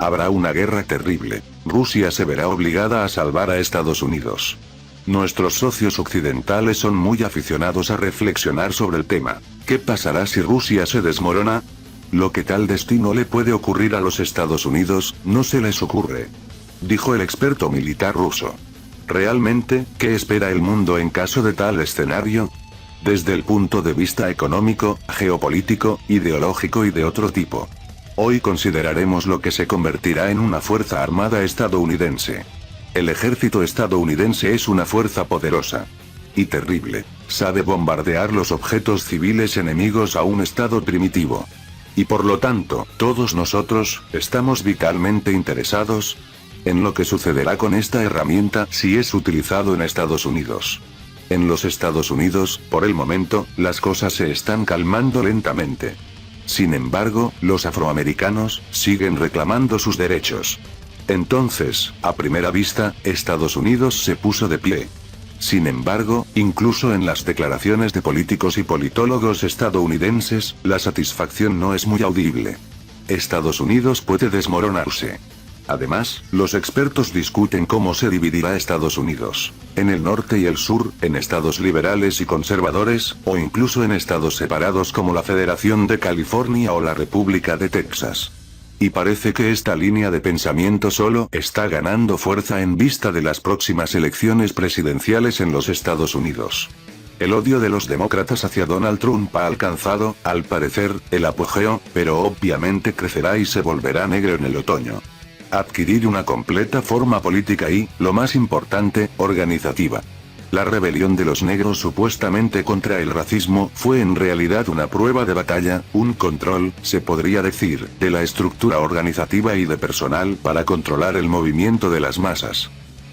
Habrá una guerra terrible. Rusia se verá obligada a salvar a Estados Unidos. Nuestros socios occidentales son muy aficionados a reflexionar sobre el tema. ¿Qué pasará si Rusia se desmorona? Lo que tal destino le puede ocurrir a los Estados Unidos, no se les ocurre. Dijo el experto militar ruso. ¿Realmente, qué espera el mundo en caso de tal escenario? Desde el punto de vista económico, geopolítico, ideológico y de otro tipo. Hoy consideraremos lo que se convertirá en una fuerza armada estadounidense. El ejército estadounidense es una fuerza poderosa y terrible. Sabe bombardear los objetos civiles enemigos a un estado primitivo. Y por lo tanto, todos nosotros, estamos vitalmente interesados en lo que sucederá con esta herramienta si es utilizado en Estados Unidos. En los Estados Unidos, por el momento, las cosas se están calmando lentamente. Sin embargo, los afroamericanos siguen reclamando sus derechos. Entonces, a primera vista, Estados Unidos se puso de pie. Sin embargo, incluso en las declaraciones de políticos y politólogos estadounidenses, la satisfacción no es muy audible. Estados Unidos puede desmoronarse. Además, los expertos discuten cómo se dividirá Estados Unidos. En el norte y el sur, en estados liberales y conservadores, o incluso en estados separados como la Federación de California o la República de Texas. Y parece que esta línea de pensamiento solo está ganando fuerza en vista de las próximas elecciones presidenciales en los Estados Unidos. El odio de los demócratas hacia Donald Trump ha alcanzado, al parecer, el apogeo, pero obviamente crecerá y se volverá negro en el otoño. Adquirir una completa forma política y, lo más importante, organizativa. La rebelión de los negros supuestamente contra el racismo fue en realidad una prueba de batalla, un control, se podría decir, de la estructura organizativa y de personal para controlar el movimiento de las masas.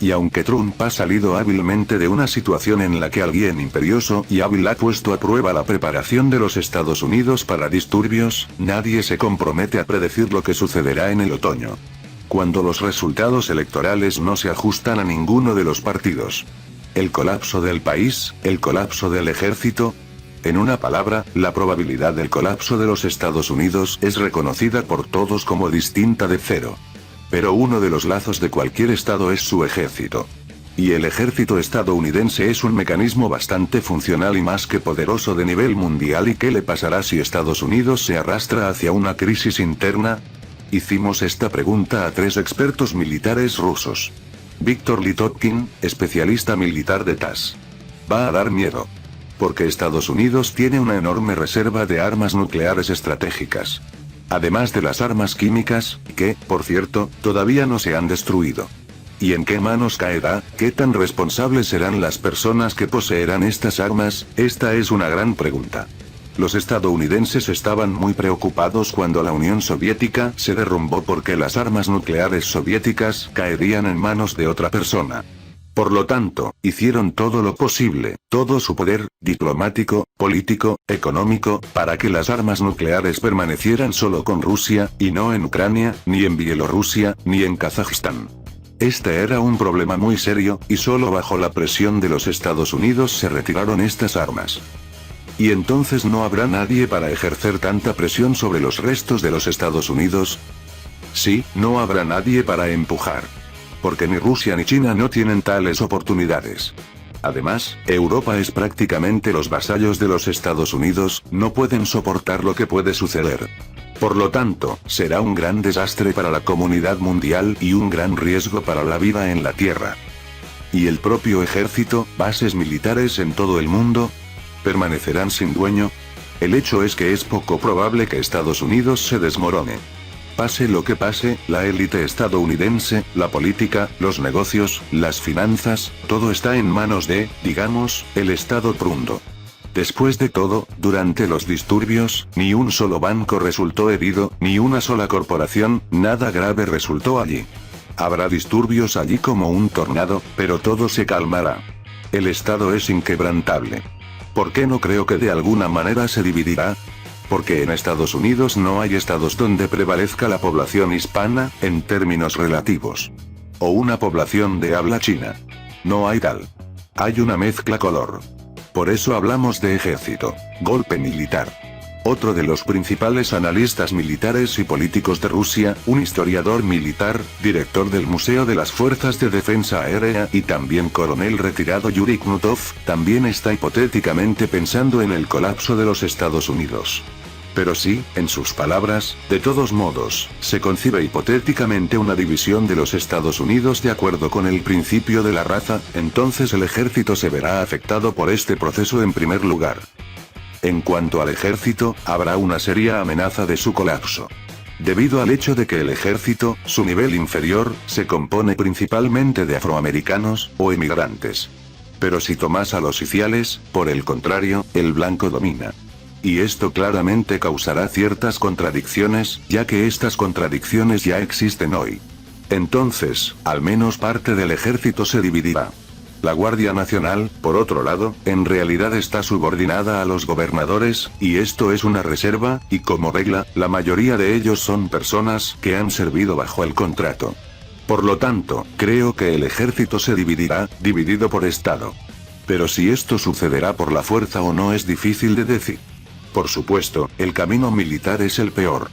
Y aunque Trump ha salido hábilmente de una situación en la que alguien imperioso y hábil ha puesto a prueba la preparación de los Estados Unidos para disturbios, nadie se compromete a predecir lo que sucederá en el otoño. Cuando los resultados electorales no se ajustan a ninguno de los partidos. El colapso del país, el colapso del ejército. En una palabra, la probabilidad del colapso de los Estados Unidos es reconocida por todos como distinta de cero. Pero uno de los lazos de cualquier estado es su ejército. Y el ejército estadounidense es un mecanismo bastante funcional y más que poderoso de nivel mundial. ¿Y qué le pasará si Estados Unidos se arrastra hacia una crisis interna? Hicimos esta pregunta a 3 expertos militares rusos. Víctor Litotkin, especialista militar de TASS. Va a dar miedo. Porque Estados Unidos tiene una enorme reserva de armas nucleares estratégicas. Además de las armas químicas, que, por cierto, todavía no se han destruido. ¿Y en qué manos caerá? ¿Qué tan responsables serán las personas que poseerán estas armas? Esta es una gran pregunta. Los estadounidenses estaban muy preocupados cuando la Unión Soviética se derrumbó porque las armas nucleares soviéticas caerían en manos de otra persona. Por lo tanto, hicieron todo lo posible, todo su poder, diplomático, político, económico, para que las armas nucleares permanecieran solo con Rusia, y no en Ucrania, ni en Bielorrusia, ni en Kazajistán. Este era un problema muy serio, y solo bajo la presión de los Estados Unidos se retiraron estas armas. ¿Y entonces no habrá nadie para ejercer tanta presión sobre los restos de los Estados Unidos? Sí, no habrá nadie para empujar. Porque ni Rusia ni China no tienen tales oportunidades. Además, Europa es prácticamente los vasallos de los Estados Unidos, no pueden soportar lo que puede suceder. Por lo tanto, será un gran desastre para la comunidad mundial y un gran riesgo para la vida en la Tierra. ¿Y el propio ejército, bases militares en todo el mundo? ¿Permanecerán sin dueño? El hecho es que es poco probable que Estados Unidos se desmorone. Pase lo que pase, la élite estadounidense, la política, los negocios, las finanzas, todo está en manos de, digamos, el Estado prundo. Después de todo, durante los disturbios, ni un solo banco resultó herido, ni una sola corporación, nada grave resultó allí. Habrá disturbios allí como un tornado, pero todo se calmará. El Estado es inquebrantable. ¿Por qué no creo que de alguna manera se dividirá? Porque en Estados Unidos no hay estados donde prevalezca la población hispana, en términos relativos. O una población de habla china. No hay tal. Hay una mezcla color. Por eso hablamos de ejército, golpe militar. Otro de los principales analistas militares y políticos de Rusia, un historiador militar, director del Museo de las Fuerzas de Defensa Aérea y también coronel retirado Yuri Knutov, también está hipotéticamente pensando en el colapso de los Estados Unidos. Pero sí, en sus palabras, de todos modos, se concibe hipotéticamente una división de los Estados Unidos de acuerdo con el principio de la raza, entonces el ejército se verá afectado por este proceso en primer lugar. En cuanto al ejército, habrá una seria amenaza de su colapso. Debido al hecho de que el ejército, su nivel inferior, se compone principalmente de afroamericanos, o emigrantes. Pero si tomas a los oficiales, por el contrario, el blanco domina. Y esto claramente causará ciertas contradicciones, ya que estas contradicciones ya existen hoy. Entonces, al menos parte del ejército se dividirá. La Guardia Nacional, por otro lado, en realidad está subordinada a los gobernadores, y esto es una reserva, y como regla, la mayoría de ellos son personas que han servido bajo el contrato. Por lo tanto, creo que el ejército se dividirá, dividido por estado. Pero si esto sucederá por la fuerza o no es difícil de decir. Por supuesto, el camino militar es el peor.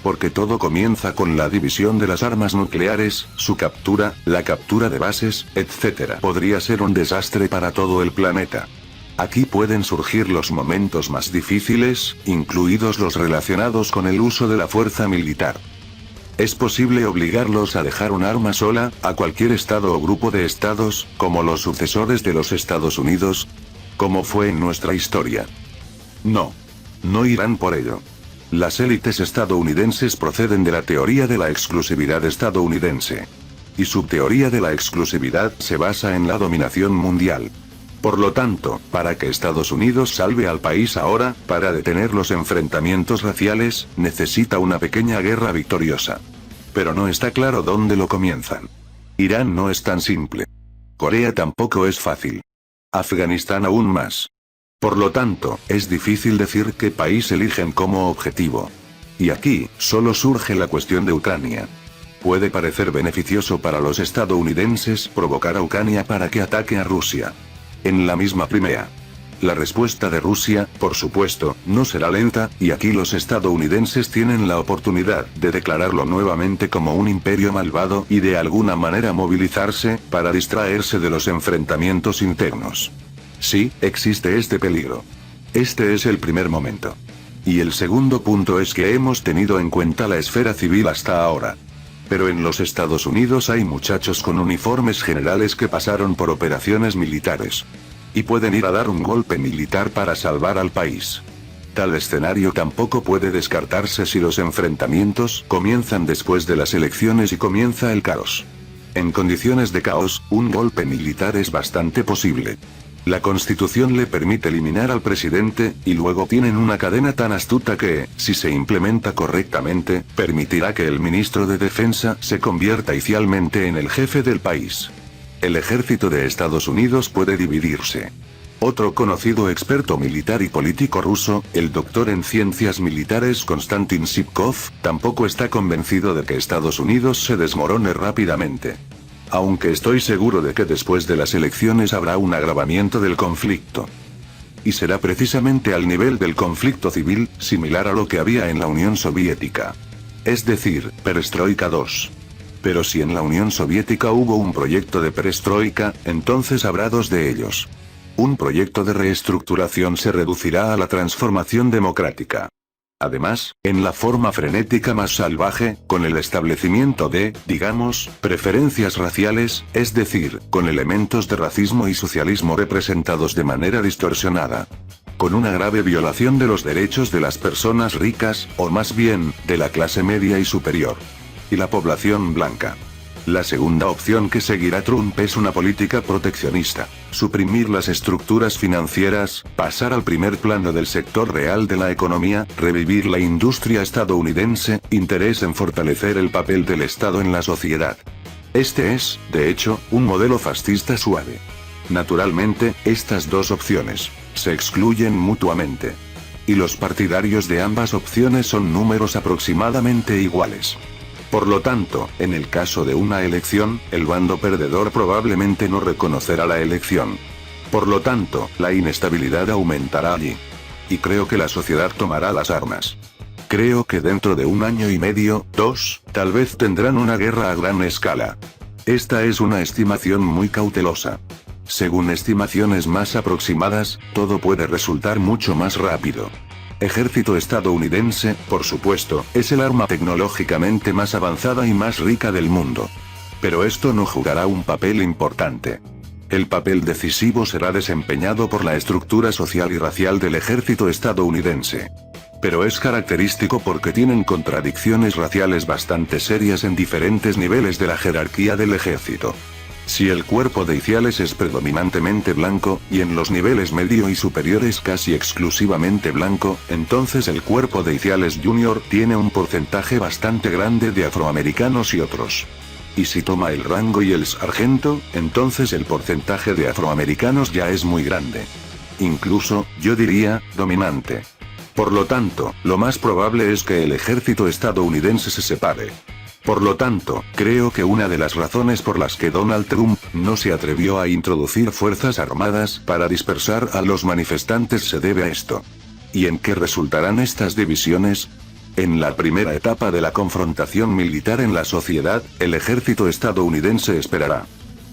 Porque todo comienza con la división de las armas nucleares, su captura, la captura de bases, etc. Podría ser un desastre para todo el planeta. Aquí pueden surgir los momentos más difíciles, incluidos los relacionados con el uso de la fuerza militar. Es posible obligarlos a dejar un arma sola, a cualquier estado o grupo de estados, como los sucesores de los Estados Unidos, como fue en nuestra historia. No. No irán por ello. Las élites estadounidenses proceden de la teoría de la exclusividad estadounidense. Y su teoría de la exclusividad se basa en la dominación mundial. Por lo tanto, para que Estados Unidos salve al país ahora, para detener los enfrentamientos raciales, necesita una pequeña guerra victoriosa. Pero no está claro dónde lo comienzan. Irán no es tan simple. Corea tampoco es fácil. Afganistán aún más. Por lo tanto, es difícil decir qué país eligen como objetivo. Y aquí, solo surge la cuestión de Ucrania. Puede parecer beneficioso para los estadounidenses provocar a Ucrania para que ataque a Rusia. En la misma Crimea. La respuesta de Rusia, por supuesto, no será lenta, y aquí los estadounidenses tienen la oportunidad de declararlo nuevamente como un imperio malvado y de alguna manera movilizarse, para distraerse de los enfrentamientos internos. Sí, existe este peligro. Este es el primer momento. Y el segundo punto es que hemos tenido en cuenta la esfera civil hasta ahora. Pero en los Estados Unidos hay muchachos con uniformes generales que pasaron por operaciones militares. Y pueden ir a dar un golpe militar para salvar al país. Tal escenario tampoco puede descartarse si los enfrentamientos comienzan después de las elecciones y comienza el caos. En condiciones de caos, un golpe militar es bastante posible. La Constitución le permite eliminar al presidente, y luego tienen una cadena tan astuta que, si se implementa correctamente, permitirá que el ministro de Defensa se convierta inicialmente en el jefe del país. El ejército de Estados Unidos puede dividirse. Otro conocido experto militar y político ruso, el doctor en ciencias militares Konstantin Sipkov, tampoco está convencido de que Estados Unidos se desmorone rápidamente. Aunque estoy seguro de que después de las elecciones habrá un agravamiento del conflicto. Y será precisamente al nivel del conflicto civil, similar a lo que había en la Unión Soviética. Es decir, Perestroika 2. Pero si en la Unión Soviética hubo un proyecto de perestroika, entonces habrá dos de ellos. Un proyecto de reestructuración se reducirá a la transformación democrática. Además, en la forma frenética más salvaje, con el establecimiento de, digamos, preferencias raciales, es decir, con elementos de racismo y socialismo representados de manera distorsionada. Con una grave violación de los derechos de las personas ricas, o más bien, de la clase media y superior. Y la población blanca. La segunda opción que seguirá Trump es una política proteccionista, suprimir las estructuras financieras, pasar al primer plano del sector real de la economía, revivir la industria estadounidense, interés en fortalecer el papel del Estado en la sociedad. Este es, de hecho, un modelo fascista suave. Naturalmente, estas dos opciones se excluyen mutuamente. Y los partidarios de ambas opciones son números aproximadamente iguales. Por lo tanto, en el caso de una elección, el bando perdedor probablemente no reconocerá la elección. Por lo tanto, la inestabilidad aumentará allí. Y creo que la sociedad tomará las armas. Creo que dentro de 1 año y medio, 2, tal vez tendrán una guerra a gran escala. Esta es una estimación muy cautelosa. Según estimaciones más aproximadas, todo puede resultar mucho más rápido. Ejército estadounidense, por supuesto, es el arma tecnológicamente más avanzada y más rica del mundo. Pero esto no jugará un papel importante. El papel decisivo será desempeñado por la estructura social y racial del ejército estadounidense. Pero es característico porque tienen contradicciones raciales bastante serias en diferentes niveles de la jerarquía del ejército. Si el cuerpo de oficiales es predominantemente blanco, y en los niveles medio y superiores casi exclusivamente blanco, entonces el cuerpo de oficiales junior tiene un porcentaje bastante grande de afroamericanos y otros. Y si toma el rango y el sargento, entonces el porcentaje de afroamericanos ya es muy grande. Incluso, yo diría, dominante. Por lo tanto, lo más probable es que el ejército estadounidense se separe. Por lo tanto, creo que una de las razones por las que Donald Trump no se atrevió a introducir fuerzas armadas para dispersar a los manifestantes se debe a esto. ¿Y en qué resultarán estas divisiones? En la primera etapa de la confrontación militar en la sociedad, el ejército estadounidense esperará.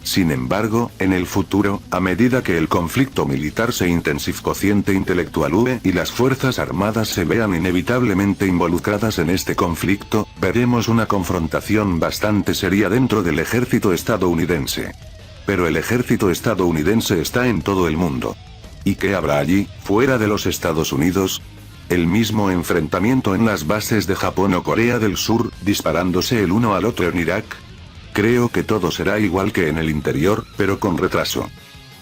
Sin embargo, en el futuro, a medida que el conflicto militar se intensifique intelectual y las fuerzas armadas se vean inevitablemente involucradas en este conflicto, veremos una confrontación bastante seria dentro del ejército estadounidense. Pero el ejército estadounidense está en todo el mundo. ¿Y qué habrá allí, fuera de los Estados Unidos? El mismo enfrentamiento en las bases de Japón o Corea del Sur, disparándose el uno al otro en Irak. Creo que todo será igual que en el interior, pero con retraso.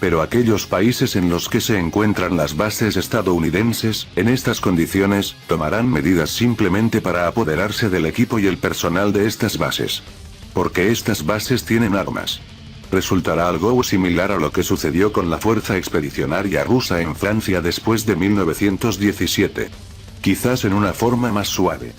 Pero aquellos países en los que se encuentran las bases estadounidenses, en estas condiciones, tomarán medidas simplemente para apoderarse del equipo y el personal de estas bases. Porque estas bases tienen armas. Resultará algo similar a lo que sucedió con la fuerza expedicionaria rusa en Francia después de 1917. Quizás en una forma más suave.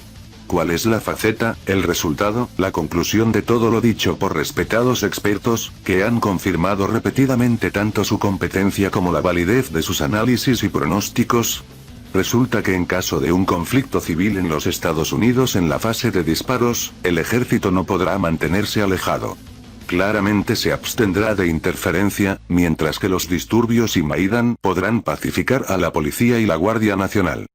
¿Cuál es la faceta, el resultado, la conclusión de todo lo dicho por respetados expertos, que han confirmado repetidamente tanto su competencia como la validez de sus análisis y pronósticos? Resulta que en caso de un conflicto civil en los Estados Unidos en la fase de disparos, el ejército no podrá mantenerse alejado. Claramente se abstendrá de interferencia, mientras que los disturbios y Maidan podrán pacificar a la policía y la Guardia Nacional.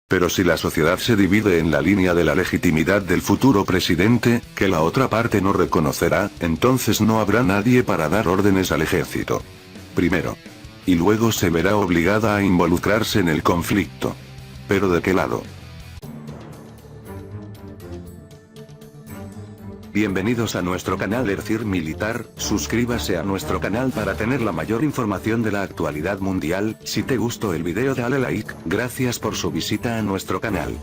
Pero si la sociedad se divide en la línea de la legitimidad del futuro presidente, que la otra parte no reconocerá, entonces no habrá nadie para dar órdenes al ejército. Primero. Y luego se verá obligada a involucrarse en el conflicto. ¿Pero de qué lado? Bienvenidos a nuestro canal Ercir Militar, suscríbase a nuestro canal para tener la mayor información de la actualidad mundial. Si te gustó el video dale like, gracias por su visita a nuestro canal.